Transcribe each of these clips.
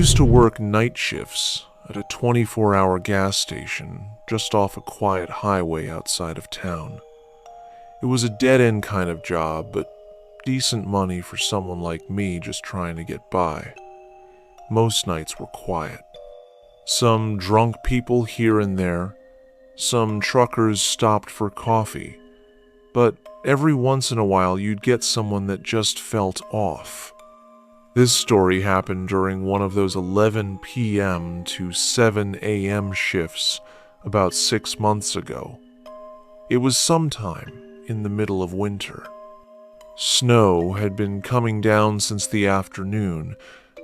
used to work night shifts at a 24-hour gas station just off a quiet highway outside of town. It was a dead-end kind of job, but decent money for someone like me just trying to get by. Most nights were quiet. Some drunk people here and there, some truckers stopped for coffee, but every once in a while you'd get someone that just felt off. This story happened during one of those 11 p.m. to 7 a.m. shifts about 6 months ago. It was sometime in the middle of winter. Snow had been coming down since the afternoon,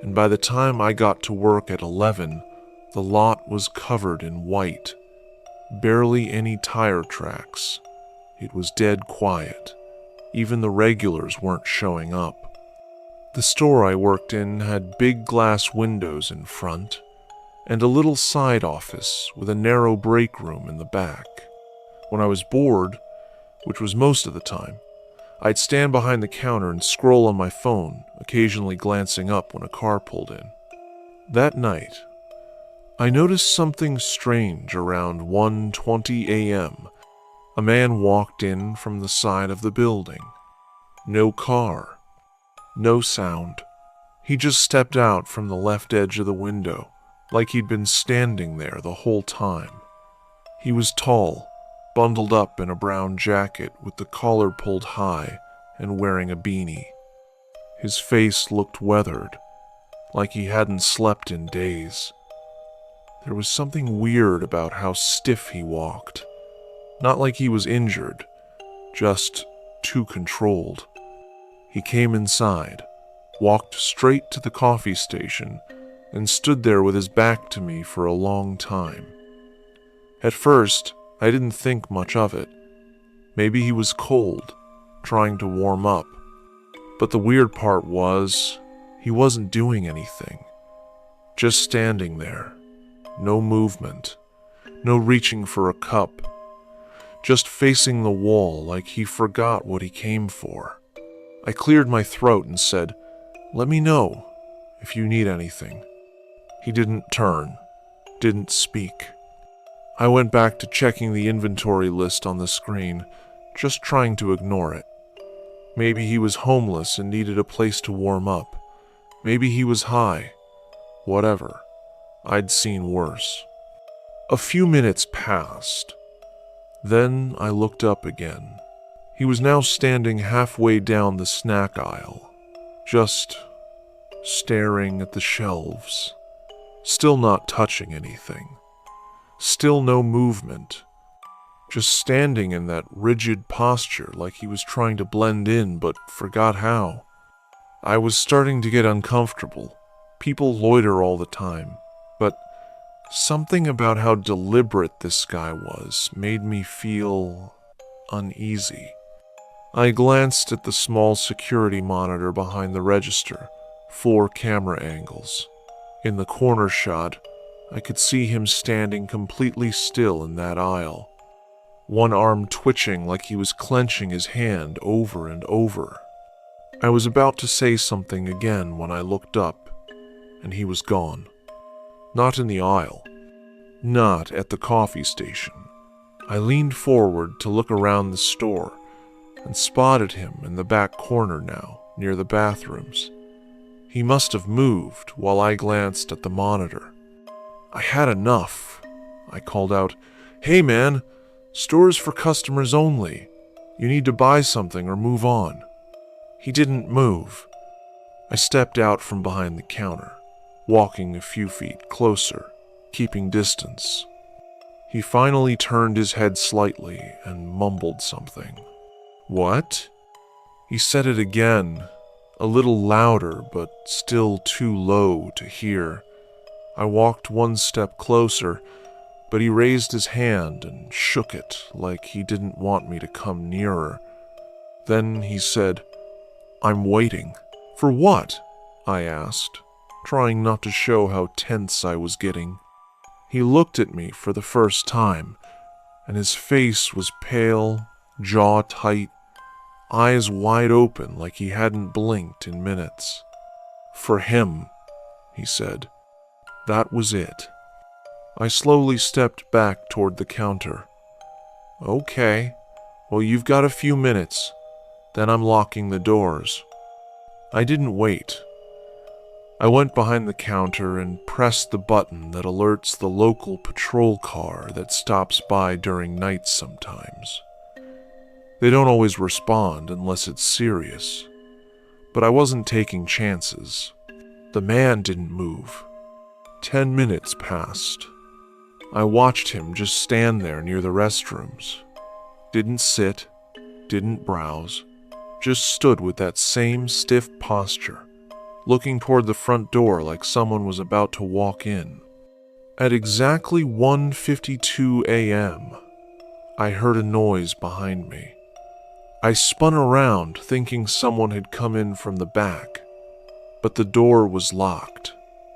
and by the time I got to work at 11, the lot was covered in white. Barely any tire tracks. It was dead quiet. Even the regulars weren't showing up. The store I worked in had big glass windows in front, and a little side office with a narrow break room in the back. When I was bored, which was most of the time, I'd stand behind the counter and scroll on my phone, occasionally glancing up when a car pulled in. That night, I noticed something strange around 1:20 a.m. A man walked in from the side of the building. No car. No sound. He just stepped out from the left edge of the window, like he'd been standing there the whole time. He was tall, bundled up in a brown jacket with the collar pulled high and wearing a beanie. His face looked weathered, like he hadn't slept in days. There was something weird about how stiff he walked. Not like he was injured, just too controlled. He came inside, walked straight to the coffee station, and stood there with his back to me for a long time. At first, I didn't think much of it. Maybe he was cold, trying to warm up. But the weird part was, he wasn't doing anything. Just standing there. No movement. No reaching for a cup. Just facing the wall like he forgot what he came for. I cleared my throat and said, "Let me know if you need anything." He didn't turn, didn't speak. I went back to checking the inventory list on the screen, just trying to ignore it. Maybe he was homeless and needed a place to warm up. Maybe he was high. Whatever. I'd seen worse. A few minutes passed. Then I looked up again. He was now standing halfway down the snack aisle, just staring at the shelves, still not touching anything, still no movement, just standing in that rigid posture like he was trying to blend in but forgot how. I was starting to get uncomfortable. People loiter all the time, but something about how deliberate this guy was made me feel uneasy. I glanced at the small security monitor behind the register, 4 camera angles. In the corner shot, I could see him standing completely still in that aisle, one arm twitching like he was clenching his hand over and over. I was about to say something again when I looked up, and he was gone. Not in the aisle. Not at the coffee station. I leaned forward to look around the store, and spotted him in the back corner now, near the bathrooms. He must have moved while I glanced at the monitor. I had enough. I called out, "Hey man, store's for customers only. You need to buy something or move on." He didn't move. I stepped out from behind the counter, walking a few feet closer, keeping distance. He finally turned his head slightly and mumbled something. "What?" He said it again, a little louder but still too low to hear. I walked one step closer, but he raised his hand and shook it like he didn't want me to come nearer. Then he said, "I'm waiting." "For what?" I asked, trying not to show how tense I was getting. He looked at me for the first time, and his face was pale, jaw tight, eyes wide open like he hadn't blinked in minutes. "For him," he said. That was it. I slowly stepped back toward the counter. Okay, well, you've got a few minutes. Then I'm locking the doors. I didn't wait. I went behind the counter and pressed the button that alerts the local patrol car that stops by during nights sometimes. They don't always respond unless it's serious, but I wasn't taking chances. The man didn't move. 10 minutes passed. I watched him just stand there near the restrooms. Didn't sit, didn't browse, just stood with that same stiff posture, looking toward the front door like someone was about to walk in. At exactly 1:52 a.m., I heard a noise behind me. I spun around thinking someone had come in from the back, but the door was locked.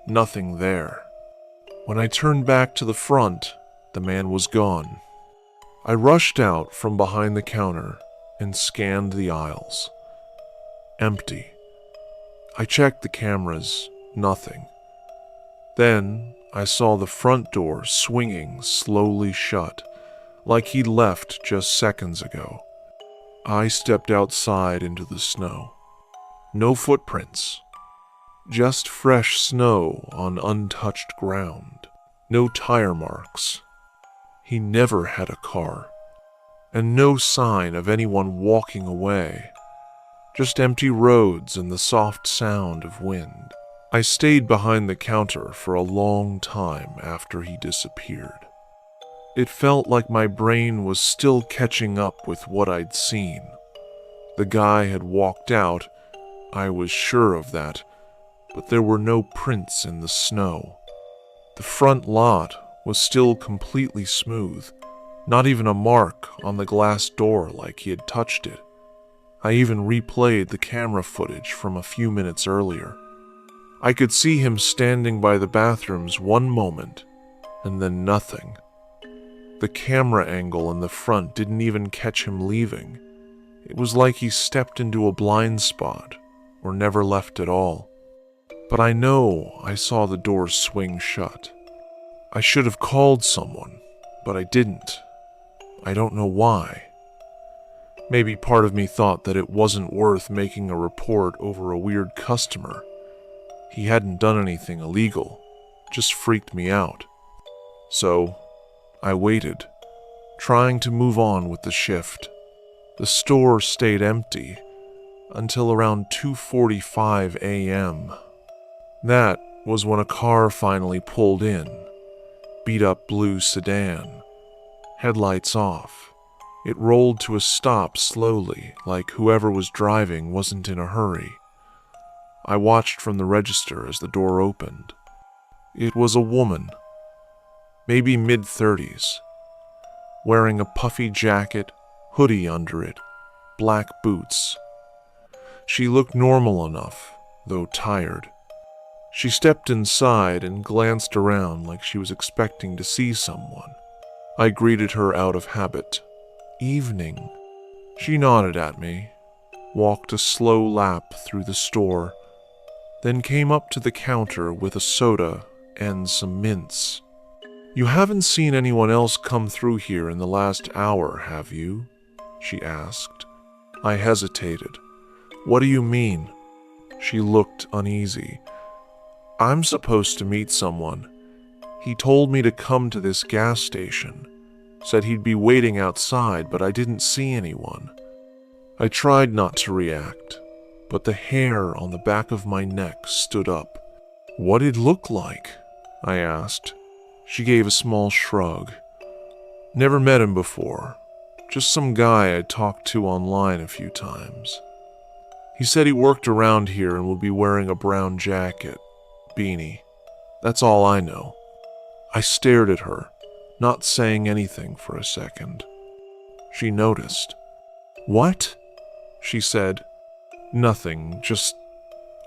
Nothing there. When I turned back to the front, the man was gone. I rushed out from behind the counter and scanned the aisles. Empty. I checked the cameras. Nothing. Then I saw the front door swinging slowly shut, like he'd left just seconds ago. I stepped outside into the snow. No footprints. Just fresh snow on untouched ground. No tire marks. He never had a car. And no sign of anyone walking away. Just empty roads and the soft sound of wind. I stayed behind the counter for a long time after he disappeared. It felt like my brain was still catching up with what I'd seen. The guy had walked out, I was sure of that, but there were no prints in the snow. The front lot was still completely smooth, not even a mark on the glass door like he had touched it. I even replayed the camera footage from a few minutes earlier. I could see him standing by the bathrooms one moment, and then nothing. The camera angle in the front didn't even catch him leaving. It was like he stepped into a blind spot, or never left at all. But I know I saw the door swing shut. I should have called someone, but I didn't. I don't know why. Maybe part of me thought that it wasn't worth making a report over a weird customer. He hadn't done anything illegal, just freaked me out. So, I waited, trying to move on with the shift. The store stayed empty until around 2:45 a.m. That was when a car finally pulled in. Beat-up blue sedan. Headlights off. It rolled to a stop slowly, like whoever was driving wasn't in a hurry. I watched from the register as the door opened. It was a woman, maybe mid-30s, wearing a puffy jacket, hoodie under it, black boots. She looked normal enough, though tired. She stepped inside and glanced around like she was expecting to see someone. I greeted her out of habit. "Evening." She nodded at me, walked a slow lap through the store, then came up to the counter with a soda and some mints. "You haven't seen anyone else come through here in the last hour, have you?" she asked. I hesitated. "What do you mean?" She looked uneasy. "I'm supposed to meet someone. He told me to come to this gas station. Said he'd be waiting outside, but I didn't see anyone." I tried not to react, but the hair on the back of my neck stood up. "What did it look like?" I asked. She gave a small shrug. "Never met him before. Just some guy I talked to online a few times. He said he worked around here and would be wearing a brown jacket, beanie. That's all I know." I stared at her, not saying anything for a second. She noticed. "What?" she said. "Nothing, just...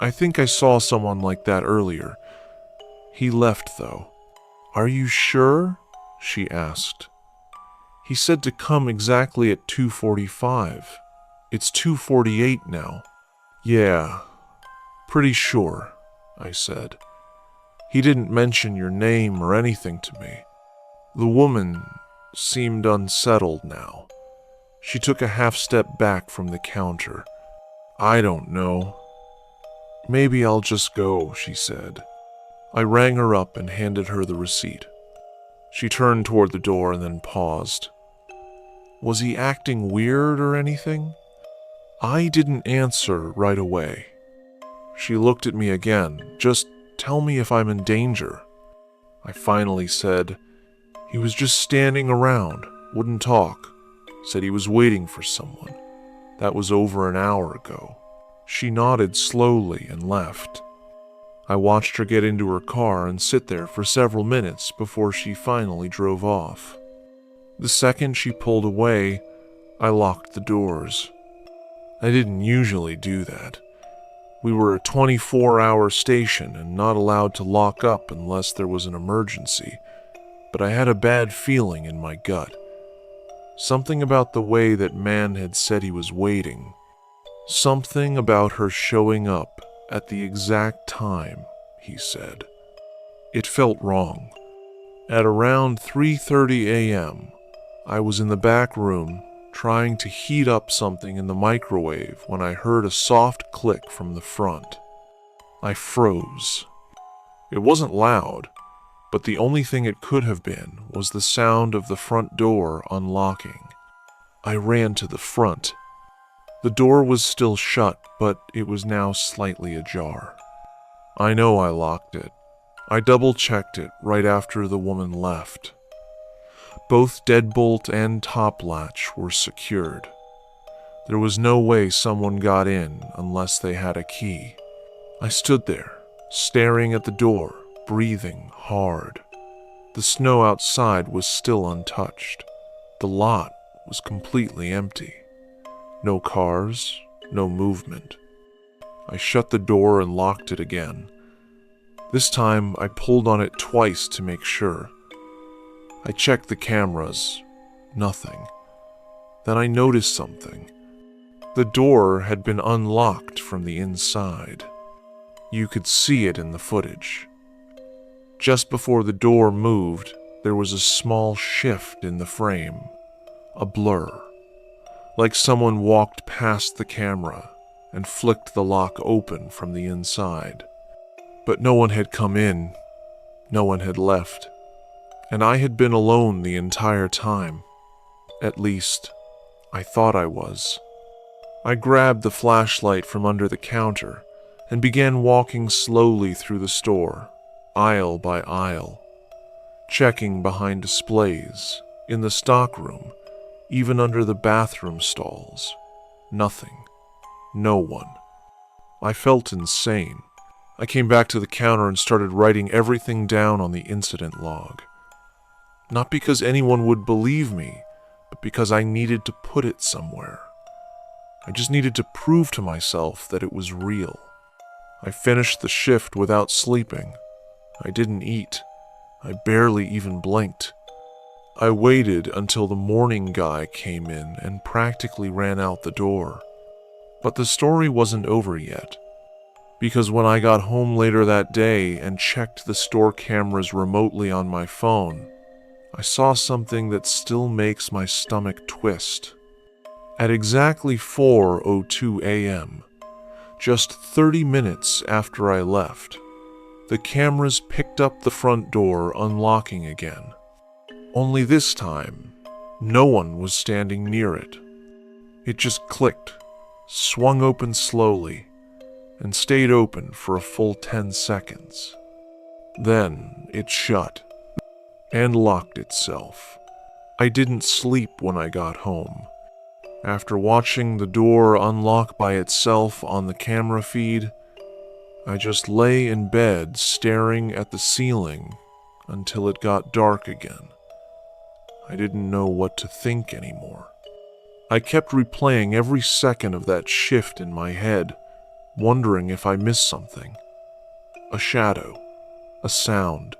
I think I saw someone like that earlier. He left, though." "Are you sure?" she asked. "He said to come exactly at 2:45. It's 2:48 now." "Yeah, pretty sure," I said. He didn't mention your name or anything to me." The woman seemed unsettled now. She took a half step back from the counter. "I don't know. Maybe I'll just go," she said. I rang her up and handed her the receipt. She turned toward the door and then paused. Was he acting weird or anything? I didn't answer right away. She looked at me again. "Just tell me if I'm in danger." I finally said, "He was just standing around, wouldn't talk. Said he was waiting for someone. That was over an hour ago." She nodded slowly and left. I watched her get into her car and sit there for several minutes before she finally drove off. The second she pulled away, I locked the doors. I didn't usually do that. We were a 24-hour station and not allowed to lock up unless there was an emergency, but I had a bad feeling in my gut. Something about the way that man had said he was waiting. Something about her showing up at the exact time he said. It felt wrong. At around 3:30 a.m., I was in the back room trying to heat up something in the microwave when I heard a soft click from the front. I froze. It wasn't loud, but the only thing it could have been was the sound of the front door unlocking. I ran to the front. The door was still shut, but it was now slightly ajar. I know I locked it. I double-checked it right after the woman left. Both deadbolt and top latch were secured. There was no way someone got in unless they had a key. I stood there, staring at the door, breathing hard. The snow outside was still untouched. The lot was completely empty. No cars, no movement. I shut the door and locked it again. This time I pulled on it twice to make sure. I checked the cameras. Nothing. Then I noticed something. The door had been unlocked from the inside. You could see it in the footage. Just before the door moved, there was a small shift in the frame. A blur. Like someone walked past the camera and flicked the lock open from the inside. But no one had come in. No one had left. And I had been alone the entire time. At least, I thought I was. I grabbed the flashlight from under the counter and began walking slowly through the store, aisle by aisle, checking behind displays, in the stockroom, even under the bathroom stalls. Nothing. No one. I felt insane. I came back to the counter and started writing everything down on the incident log. Not because anyone would believe me, but because I needed to put it somewhere. I just needed to prove to myself that it was real. I finished the shift without sleeping. I didn't eat. I barely even blinked. I waited until the morning guy came in and practically ran out the door. But the story wasn't over yet, because when I got home later that day and checked the store cameras remotely on my phone, I saw something that still makes my stomach twist. At exactly 4:02 a.m., just 30 minutes after I left, the cameras picked up the front door unlocking again. Only this time, no one was standing near it. It just clicked, swung open slowly, and stayed open for a full 10 seconds. Then it shut and locked itself. I didn't sleep when I got home. After watching the door unlock by itself on the camera feed, I just lay in bed staring at the ceiling until it got dark again. I didn't know what to think anymore. I kept replaying every second of that shift in my head, wondering if I missed something. A shadow, a sound,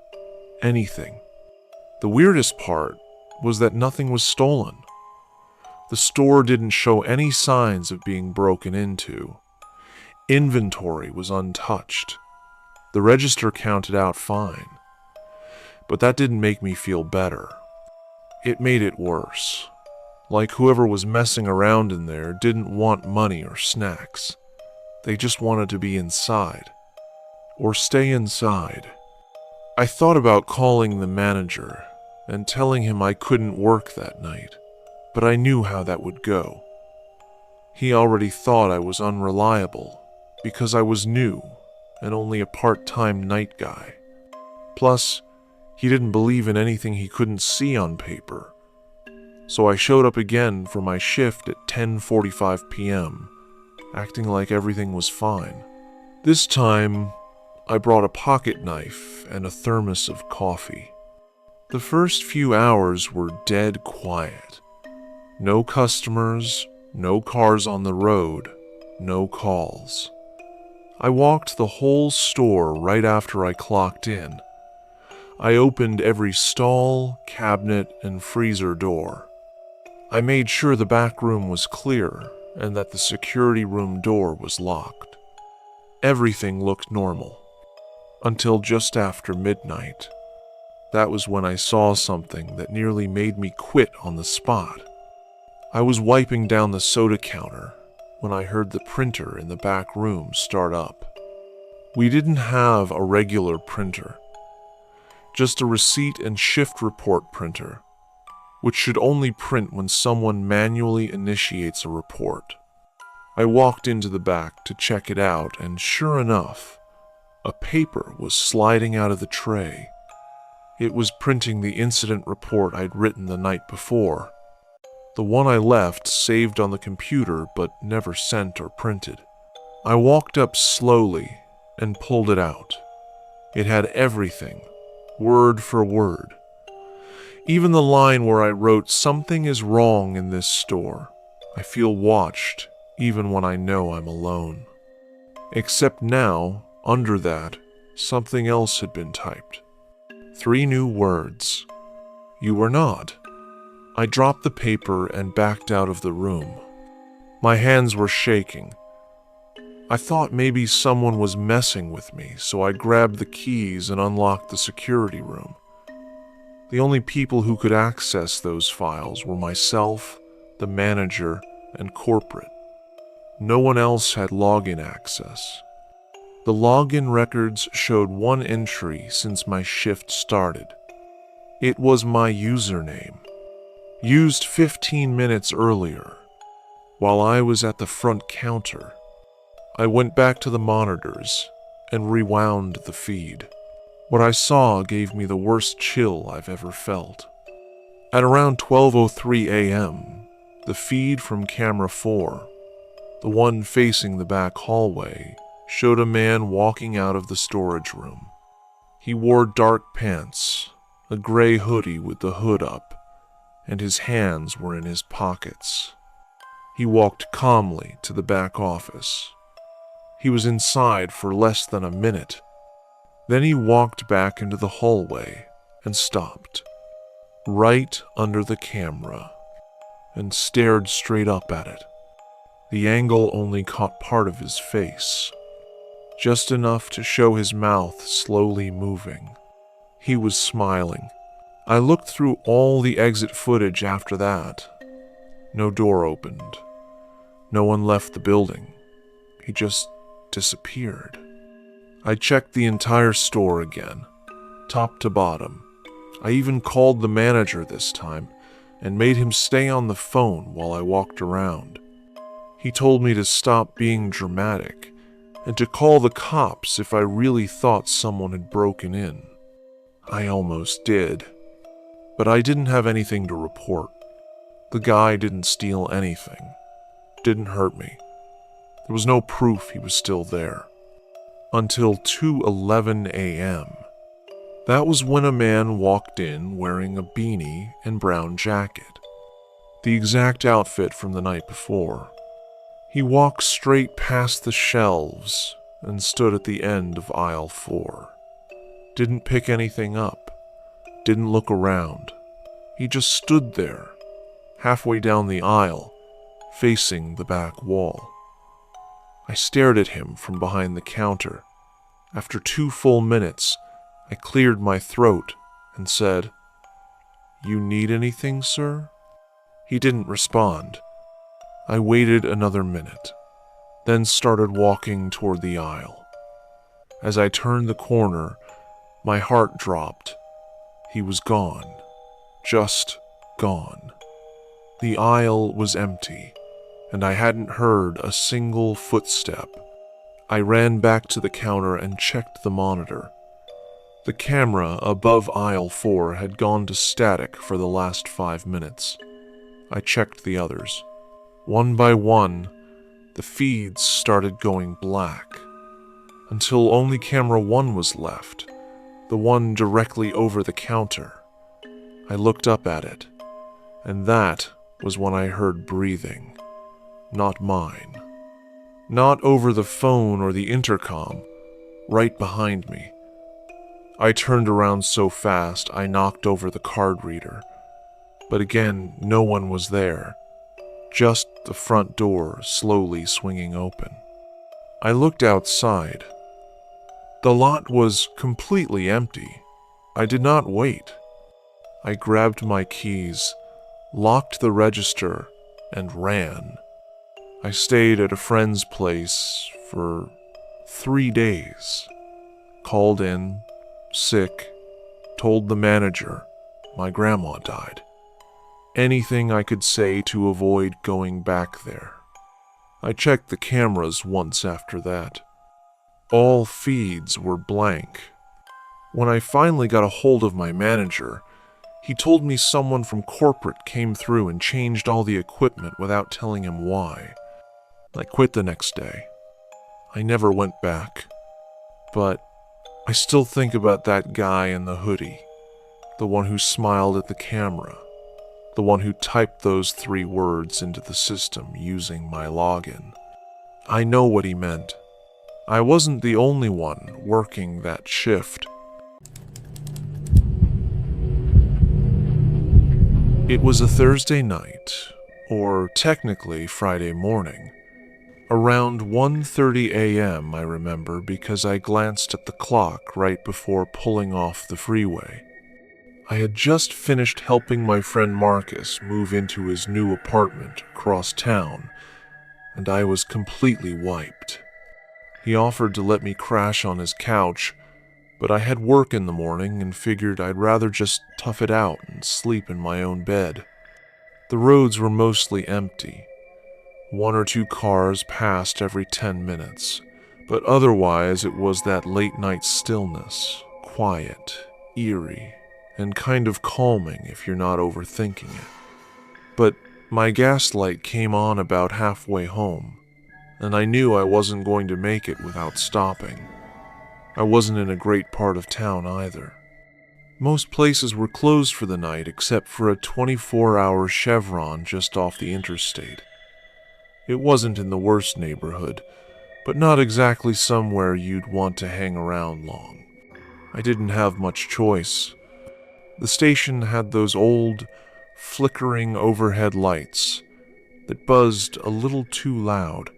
anything. The weirdest part was that nothing was stolen. The store didn't show any signs of being broken into. Inventory was untouched. The register counted out fine, but that didn't make me feel better. It made it worse. Like whoever was messing around in there didn't want money or snacks. They just wanted to be inside. Or stay inside. I thought about calling the manager and telling him I couldn't work that night, but I knew how that would go. He already thought I was unreliable because I was new and only a part-time night guy. Plus, he didn't believe in anything he couldn't see on paper. So I showed up again for my shift at 10:45 p.m., acting like everything was fine. This time, I brought a pocket knife and a thermos of coffee. The first few hours were dead quiet. No customers, no cars on the road, no calls. I walked the whole store right after I clocked in. I opened every stall, cabinet, and freezer door. I made sure the back room was clear and that the security room door was locked. Everything looked normal. Until just after midnight. That was when I saw something that nearly made me quit on the spot. I was wiping down the soda counter when I heard the printer in the back room start up. We didn't have a regular printer, just a receipt and shift report printer, which should only print when someone manually initiates a report. I walked into the back to check it out, and sure enough, a paper was sliding out of the tray. It was printing the incident report I'd written the night before. The one I left saved on the computer but never sent or printed. I walked up slowly and pulled it out. It had everything, word for word. Even the line where I wrote, "Something is wrong in this store. I feel watched even when I know I'm alone." Except now, under that, something else had been typed. 3 new words. "You were not." I dropped the paper and backed out of the room. My hands were shaking. I thought maybe someone was messing with me, so I grabbed the keys and unlocked the security room. The only people who could access those files were myself, the manager, and corporate. No one else had login access. The login records showed one entry since my shift started. It was my username, used 15 minutes earlier, while I was at the front counter. I went back to the monitors and rewound the feed. What I saw gave me the worst chill I've ever felt. At around 12:03 a.m., the feed from camera 4, the one facing the back hallway, showed a man walking out of the storage room. He wore dark pants, a gray hoodie with the hood up, and his hands were in his pockets. He walked calmly to the back office. He was inside for less than a minute. Then he walked back into the hallway and stopped, right under the camera, and stared straight up at it. The angle only caught part of his face, just enough to show his mouth slowly moving. He was smiling. I looked through all the exit footage after that. No door opened. No one left the building. He just disappeared. I checked the entire store again, top to bottom. I even called the manager this time and made him stay on the phone while I walked around. He told me to stop being dramatic and to call the cops if I really thought someone had broken in. I almost did, but I didn't have anything to report. The guy didn't steal anything, didn't hurt me. There was no proof he was still there. Until 2:11 a.m. That was when a man walked in wearing a beanie and brown jacket, the exact outfit from the night before. He walked straight past the shelves and stood at the end of aisle 4. Didn't pick anything up, didn't look around. He just stood there, halfway down the aisle, facing the back wall. I stared at him from behind the counter, After 2 full minutes, I cleared my throat and said, "You need anything, sir?" He didn't respond. I waited another minute, then started walking toward the aisle. As I turned the corner, my heart dropped. He was gone. Just gone. The aisle was empty, and I hadn't heard a single footstep. I ran back to the counter and checked the monitor. The camera above aisle 4 had gone to static for the last 5 minutes. I checked the others. One by one, the feeds started going black, until only camera 1 was left, the one directly over the counter. I looked up at it, and that was when I heard breathing. Not mine. Not over the phone or the intercom, right behind me. I turned around so fast I knocked over the card reader. But again, no one was there. Just the front door slowly swinging open. I looked outside. The lot was completely empty. I did not wait. I grabbed my keys, locked the register, and ran. I stayed at a friend's place for 3 days. Called in, sick, told the manager my grandma died. Anything I could say to avoid going back there. I checked the cameras once after that. All feeds were blank. When I finally got a hold of my manager, he told me someone from corporate came through and changed all the equipment without telling him why. I quit the next day. I never went back. But I still think about that guy in the hoodie, the one who smiled at the camera, the one who typed those 3 words into the system using my login. I know what he meant. I wasn't the only one working that shift. It was a Thursday night, or technically Friday morning. Around 1:30 a.m., I remember, because I glanced at the clock right before pulling off the freeway. I had just finished helping my friend Marcus move into his new apartment across town, and I was completely wiped. He offered to let me crash on his couch, but I had work in the morning and figured I'd rather just tough it out and sleep in my own bed. The roads were mostly empty. 1 or 2 cars passed every 10 minutes, but otherwise it was that late-night stillness, quiet, eerie, and kind of calming if you're not overthinking it. But my gas light came on about halfway home, and I knew I wasn't going to make it without stopping. I wasn't in a great part of town either. Most places were closed for the night except for a 24-hour Chevron just off the interstate. It wasn't in the worst neighborhood, but not exactly somewhere you'd want to hang around long. I didn't have much choice. The station had those old, flickering overhead lights that buzzed a little too loud.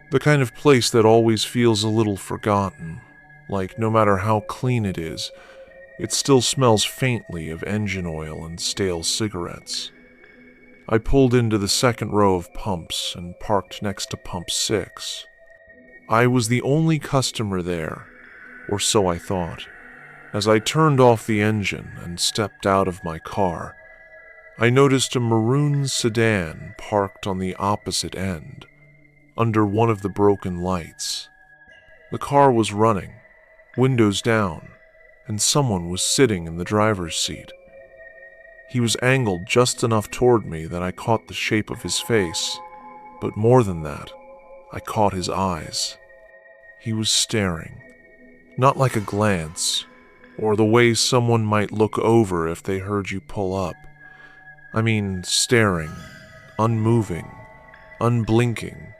The kind of place that always feels a little forgotten, like no matter how clean it is, it still smells faintly of engine oil and stale cigarettes. I pulled into the second row of pumps and parked next to pump 6. I was the only customer there, or so I thought. As I turned off the engine and stepped out of my car, I noticed a maroon sedan parked on the opposite end, under one of the broken lights. The car was running, windows down, and someone was sitting in the driver's seat. He was angled just enough toward me that I caught the shape of his face, but more than that, I caught his eyes. He was staring, not like a glance, or the way someone might look over if they heard you pull up. I mean, staring, unmoving, unblinking,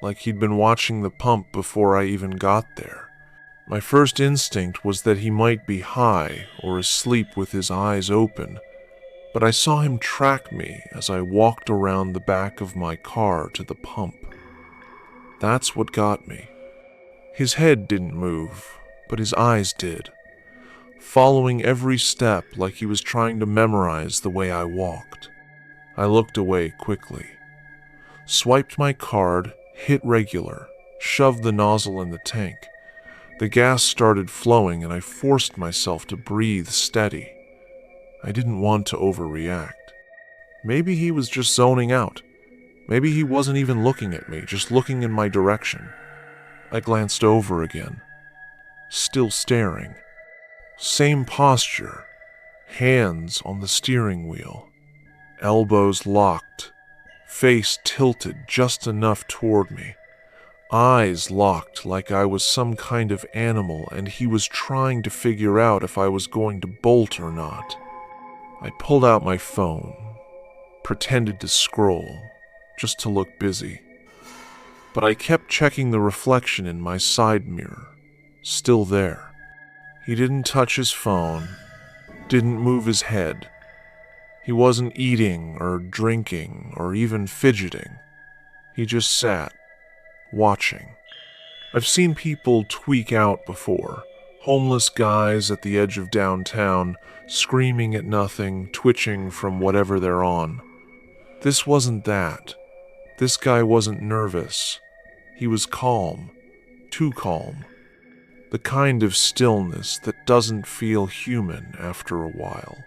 like he'd been watching the pump before I even got there. My first instinct was that he might be high or asleep with his eyes open, but I saw him track me as I walked around the back of my car to the pump. That's what got me. His head didn't move, but his eyes did, following every step like he was trying to memorize the way I walked. I looked away quickly, swiped my card, hit regular, shoved the nozzle in the tank. The gas started flowing and I forced myself to breathe steady. I didn't want to overreact. Maybe he was just zoning out. Maybe he wasn't even looking at me, just looking in my direction. I glanced over again, still staring. Same posture, hands on the steering wheel, elbows locked, face tilted just enough toward me, eyes locked like I was some kind of animal and he was trying to figure out if I was going to bolt or not. I pulled out my phone, pretended to scroll, just to look busy. But I kept checking the reflection in my side mirror, still there. He didn't touch his phone, didn't move his head. He wasn't eating or drinking or even fidgeting. He just sat, watching. I've seen people tweak out before. Homeless guys at the edge of downtown, screaming at nothing, twitching from whatever they're on. This wasn't that. This guy wasn't nervous. He was calm, too calm. The kind of stillness that doesn't feel human after a while.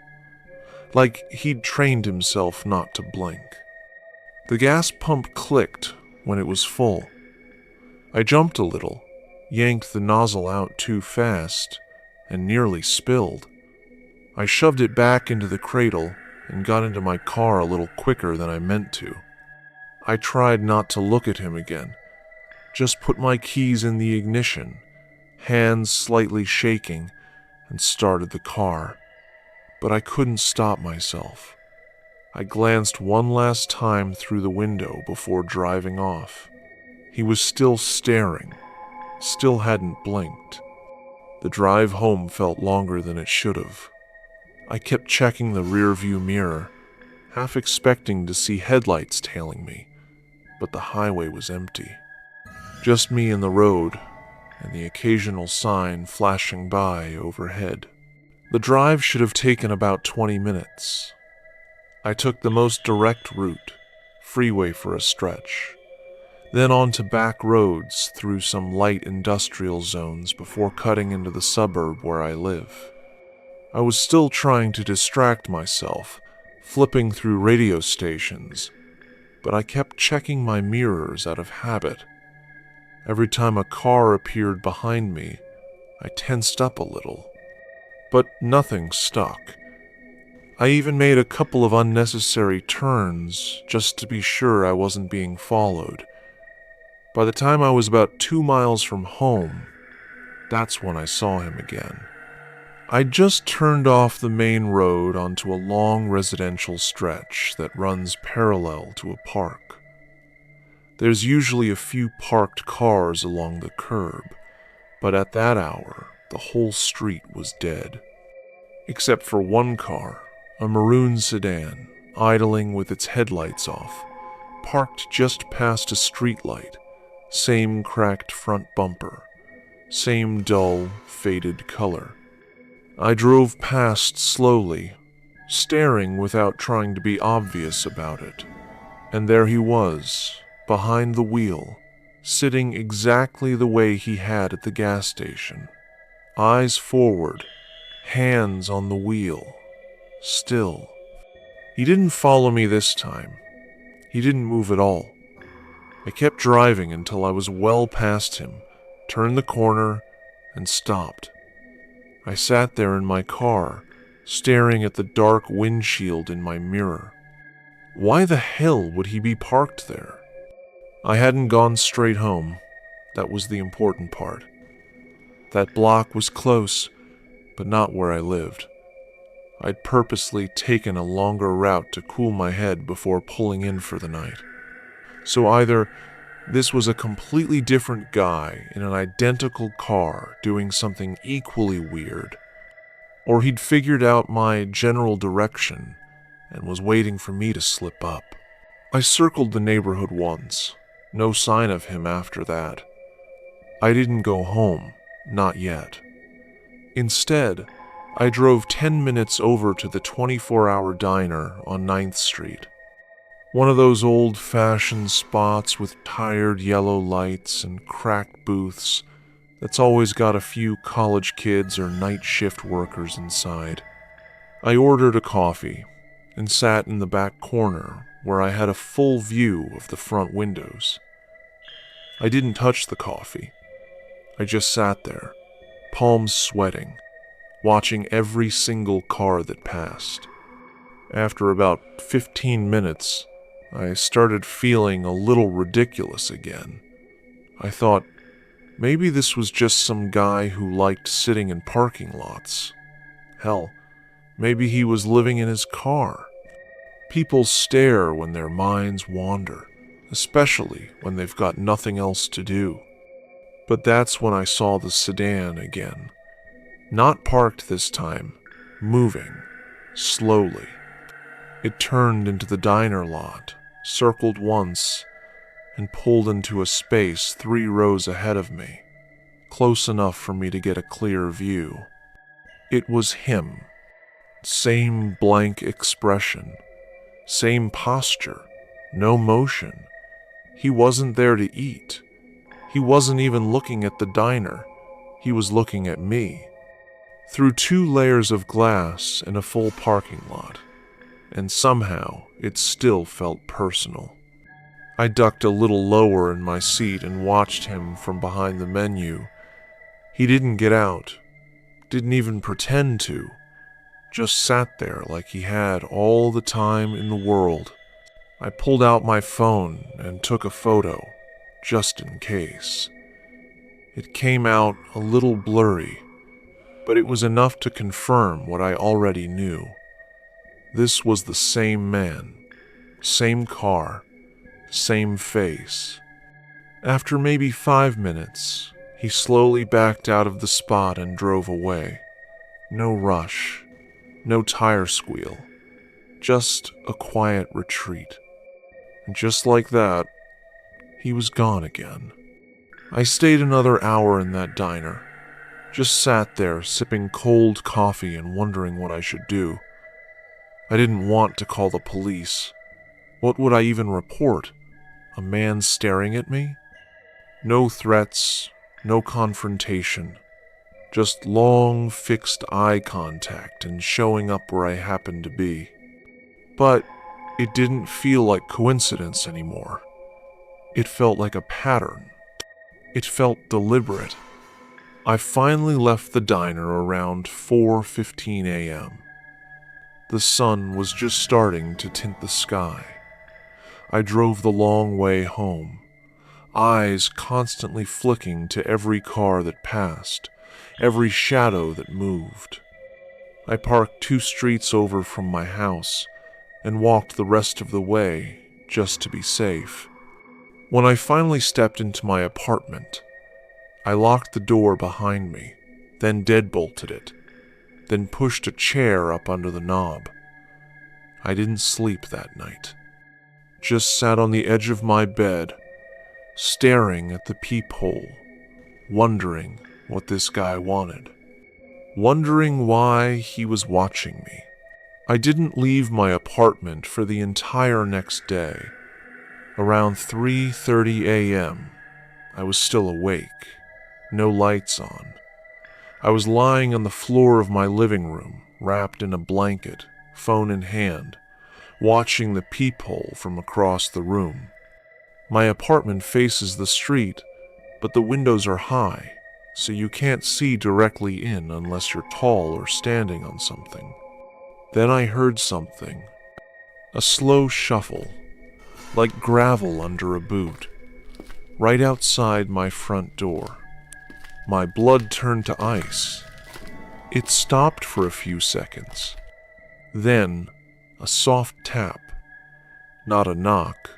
Like he'd trained himself not to blink. The gas pump clicked when it was full. I jumped a little, yanked the nozzle out too fast, and nearly spilled. I shoved it back into the cradle and got into my car a little quicker than I meant to. I tried not to look at him again, just put my keys in the ignition, hands slightly shaking, and started the car. But I couldn't stop myself. I glanced one last time through the window before driving off. He was still staring, still hadn't blinked. The drive home felt longer than it should have. I kept checking the rearview mirror, half expecting to see headlights tailing me, but the highway was empty. Just me and the road, and the occasional sign flashing by overhead. The drive should have taken about 20 minutes. I took the most direct route, freeway for a stretch, then on to back roads through some light industrial zones before cutting into the suburb where I live. I was still trying to distract myself, flipping through radio stations, but I kept checking my mirrors out of habit. Every time a car appeared behind me, I tensed up a little. But nothing stuck. I even made a couple of unnecessary turns just to be sure I wasn't being followed. By the time I was about 2 miles from home, that's when I saw him again. I just turned off the main road onto a long residential stretch that runs parallel to a park. There's usually a few parked cars along the curb, but at that hour, the whole street was dead. Except for one car, a maroon sedan, idling with its headlights off, parked just past a streetlight, same cracked front bumper, same dull, faded color. I drove past slowly, staring without trying to be obvious about it. And there he was, behind the wheel, sitting exactly the way he had at the gas station. Eyes forward, hands on the wheel, still. He didn't follow me this time. He didn't move at all. I kept driving until I was well past him, turned the corner, and stopped. I sat there in my car, staring at the dark windshield in my mirror. Why the hell would he be parked there? I hadn't gone straight home. That was the important part. That block was close, but not where I lived. I'd purposely taken a longer route to cool my head before pulling in for the night. So either this was a completely different guy in an identical car doing something equally weird, or he'd figured out my general direction and was waiting for me to slip up. I circled the neighborhood once. No sign of him after that. I didn't go home, not yet. Instead, I drove 10 minutes over to the 24-hour diner on 9th Street. One of those old-fashioned spots with tired yellow lights and cracked booths that's always got a few college kids or night shift workers inside. I ordered a coffee and sat in the back corner where I had a full view of the front windows. I didn't touch the coffee. I just sat there, palms sweating, watching every single car that passed. After about 15 minutes, I started feeling a little ridiculous again. I thought, maybe this was just some guy who liked sitting in parking lots. Hell, maybe he was living in his car. People stare when their minds wander, especially when they've got nothing else to do. But that's when I saw the sedan again. Not parked this time, moving, slowly. It turned into the diner lot, circled once, and pulled into a space 3 rows ahead of me, close enough for me to get a clear view. It was him. Same blank expression, same posture, no motion. He wasn't there to eat. He wasn't even looking at the diner. He was looking at me. Through 2 layers of glass in a full parking lot, and somehow it still felt personal. I ducked a little lower in my seat and watched him from behind the menu. He didn't get out, didn't even pretend to, just sat there like he had all the time in the world. I pulled out my phone and took a photo, just in case. It came out a little blurry, but it was enough to confirm what I already knew. This was the same man, same car, same face. After maybe 5 minutes, he slowly backed out of the spot and drove away. No rush, no tire squeal, just a quiet retreat. And just like that, he was gone again. I stayed another hour in that diner. Just sat there sipping cold coffee and wondering what I should do. I didn't want to call the police. What would I even report? A man staring at me? No threats, no confrontation. Just long, fixed eye contact and showing up where I happened to be. But it didn't feel like coincidence anymore. It felt like a pattern. It felt deliberate. I finally left the diner around 4:15 a.m. The sun was just starting to tint the sky. I drove the long way home, eyes constantly flicking to every car that passed, every shadow that moved. I parked 2 streets over from my house and walked the rest of the way just to be safe. When I finally stepped into my apartment, I locked the door behind me, then deadbolted it, then pushed a chair up under the knob. I didn't sleep that night. Just sat on the edge of my bed, staring at the peephole, wondering what this guy wanted, wondering why he was watching me. I didn't leave my apartment for the entire next day. Around 3:30 a.m., I was still awake, no lights on. I was lying on the floor of my living room, wrapped in a blanket, phone in hand, watching the peephole from across the room. My apartment faces the street, but the windows are high, so you can't see directly in unless you're tall or standing on something. Then I heard something. A slow shuffle, like gravel under a boot, right outside my front door. My blood turned to ice. It stopped for a few seconds. Then, a soft tap. Not a knock,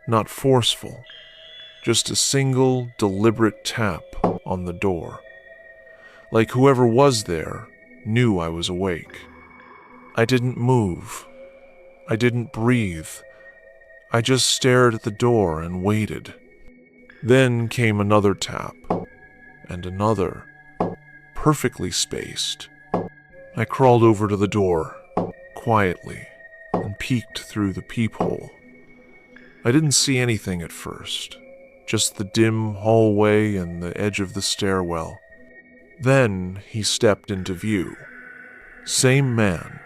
not forceful, just a single, deliberate tap on the door. Like whoever was there knew I was awake. I didn't move. I didn't breathe. I just stared at the door and waited. Then came another tap, and another. perfectly spaced. I crawled over to the door, quietly, and peeked through the peephole. I didn't see anything at first, just the dim hallway and the edge of the stairwell. Then he stepped into view. Same man,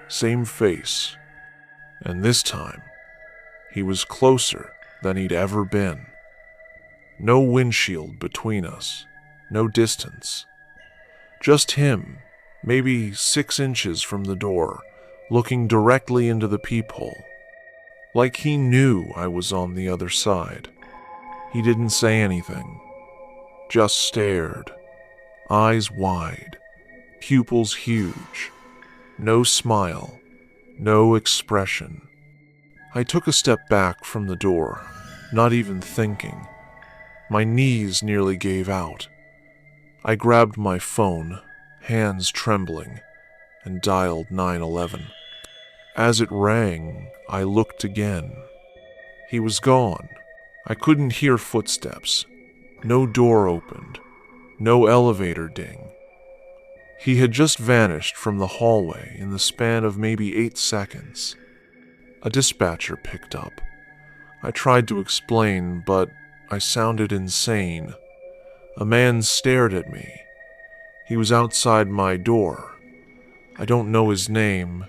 same face, and this time, he was closer than he'd ever been. No windshield between us, no distance. Just him, maybe 6 inches from the door, looking directly into the peephole. Like he knew I was on the other side. He didn't say anything, just stared, eyes wide, pupils huge, no smile, no expression. I took a step back from the door, not even thinking. My knees nearly gave out. I grabbed my phone, hands trembling, and dialed 911. As it rang, I looked again. He was gone. I couldn't hear footsteps. No door opened. No elevator ding. He had just vanished from the hallway in the span of maybe 8 seconds. A dispatcher picked up. I tried to explain, but I sounded insane. A man stared at me. He was outside my door. I don't know his name.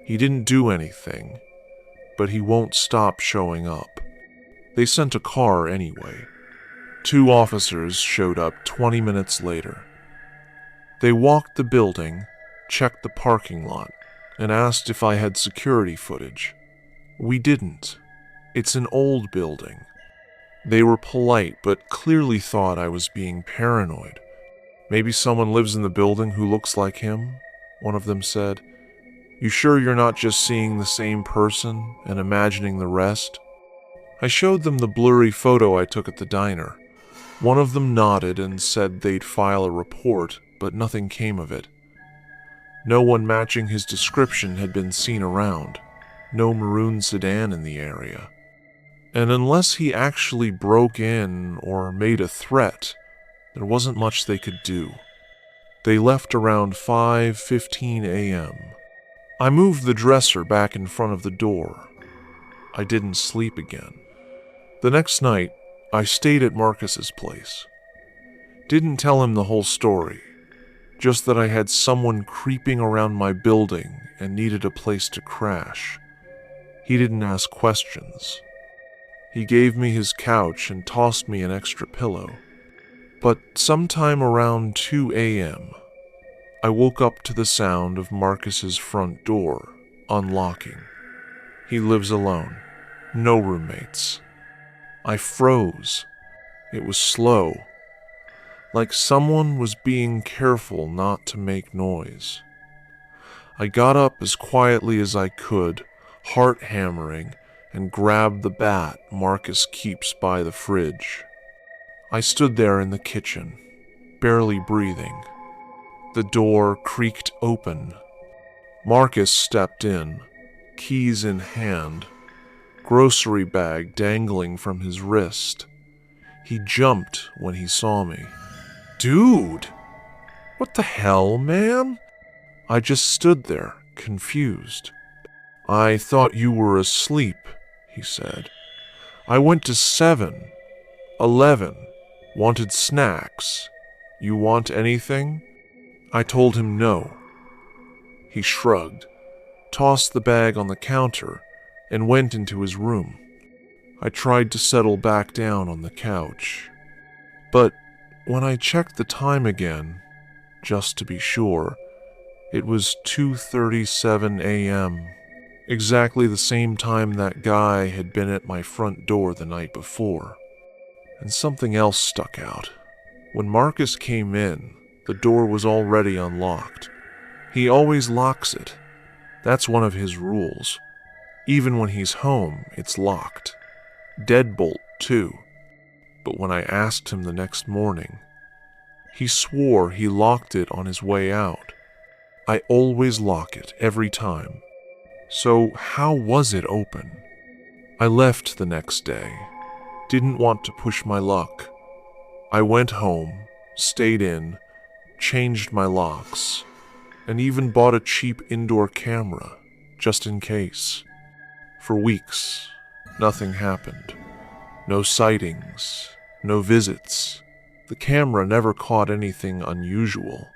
He didn't do anything, but he won't stop showing up. They sent a car anyway. 2 officers showed up 20 minutes later. They walked the building, checked the parking lot, and asked if I had security footage. We didn't. It's an old building. They were polite, but clearly thought I was being paranoid. Maybe someone lives in the building who looks like him, one of them said. You sure you're not just seeing the same person and imagining the rest? I showed them the blurry photo I took at the diner. One of them nodded and said they'd file a report, but nothing came of it. No one matching his description had been seen around. No maroon sedan in the area. And unless he actually broke in or made a threat, there wasn't much they could do. They left around 5:15 a.m. I moved the dresser back in front of the door. I didn't sleep again. The next night, I stayed at Marcus's place. Didn't tell him the whole story, just that I had someone creeping around my building and needed a place to crash. He didn't ask questions. He gave me his couch and tossed me an extra pillow. But sometime around 2 a.m., I woke up to the sound of Marcus's front door unlocking. He lives alone, no roommates. I froze. It was slow, like someone was being careful not to make noise. I got up as quietly as I could, heart hammering, and grabbed the bat Marcus keeps by the fridge. I stood there in the kitchen, barely breathing. The door creaked open. Marcus stepped in, keys in hand, grocery bag dangling from his wrist. He jumped when he saw me. Dude! What the hell, man? I just stood there, confused. I thought you were asleep, he said. I went to 7, 11, wanted snacks. You want anything? I told him no. He shrugged, tossed the bag on the counter, and went into his room. I tried to settle back down on the couch. But when I checked the time again, just to be sure, it was 2:37 a.m., exactly the same time that guy had been at my front door the night before. And something else stuck out. When Marcus came in, the door was already unlocked. He always locks it. That's one of his rules. Even when he's home, it's locked. Deadbolt, too. But when I asked him the next morning, he swore he locked it on his way out. I always lock it, every time. So how was it open? I left the next day. Didn't want to push my luck. I went home, stayed in, changed my locks, and even bought a cheap indoor camera, just in case. For weeks, nothing happened. No sightings, no visits. The camera never caught anything unusual.